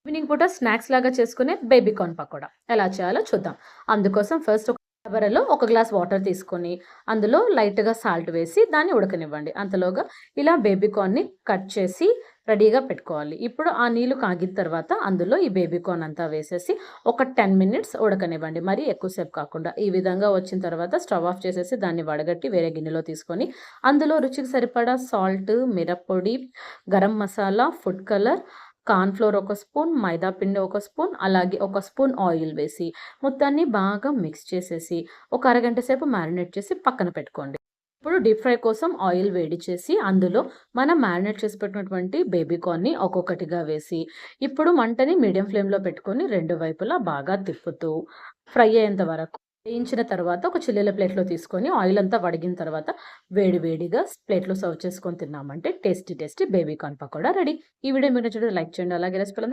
Evening పూట snacks లాగా చేసుకునే బేబీ కార్న్ పకోడా ఎలా చేయాలో చూద్దాం. అందుకోసం ఫస్ట్ ఒక డబరలో ఒక గ్లాస్ వాటర్ తీసుకొని, అందులో లైట్‌గా సాల్ట్ వేసి దాన్ని ఉడకనివ్వండి. అంతలోగా ఇలా బేబీ కార్న్‌ని కట్ చేసి రెడీగా పెట్టుకోవాలి. ఇప్పుడు ఆ నీళ్లు కాగిన తర్వాత అందులో ఈ బేబీ కార్న్ అంతా వేసేసి ఒక 10 మినిట్స్ ఉడకనివ్వండి. మరీ ఎక్కువ సేపు కాకుండా. ఈ విధంగా వచ్చిన తర్వాత స్టవ్ ఆఫ్ చేసేసి దాన్ని వడగట్టి వేరే గిన్నెలో తీసుకొని, అందులో రుచికి సరిపడా సాల్ట్, మిరప్పొడి, garam masala, food colour, corn flour ఒక స్పూన్, మైదా పిండి ఒక స్పూన్, అలాగే ఒక స్పూన్ ఆయిల్ వేసి మొత్తాన్ని బాగా మిక్స్ చేసేసి ఒక అరగంట సేపు మ్యారినేట్ చేసి పక్కన పెట్టుకోండి. ఇప్పుడు డీప్ ఫ్రై కోసం ఆయిల్ వేడి చేసి అందులో మనం మ్యారినేట్ చేసి పెట్టినటువంటి బేబీ కార్న్‌ని ఒక్కొక్కటిగా వేసి ఇప్పుడు మంటని మీడియం ఫ్లేమ్‌లో పెట్టుకొని రెండు వైపులా బాగా తిప్పుతూ ఫ్రై అయ్యేంత వరకు వేయించిన తర్వాత ఒక చిల్లుల ప్లేట్‌లో తీసుకొని ఆయిల్ అంతా వడిగిన తర్వాత వేడి వేడిగా ప్లేట్‌లో సర్వ్ చేసుకొని తిన్నామంటే tasty tasty baby corn pakoda ready. ఈ వీడియో మీకు నచ్చితే లైక్ చేయండి. అలాగే రెసిపీలందరూ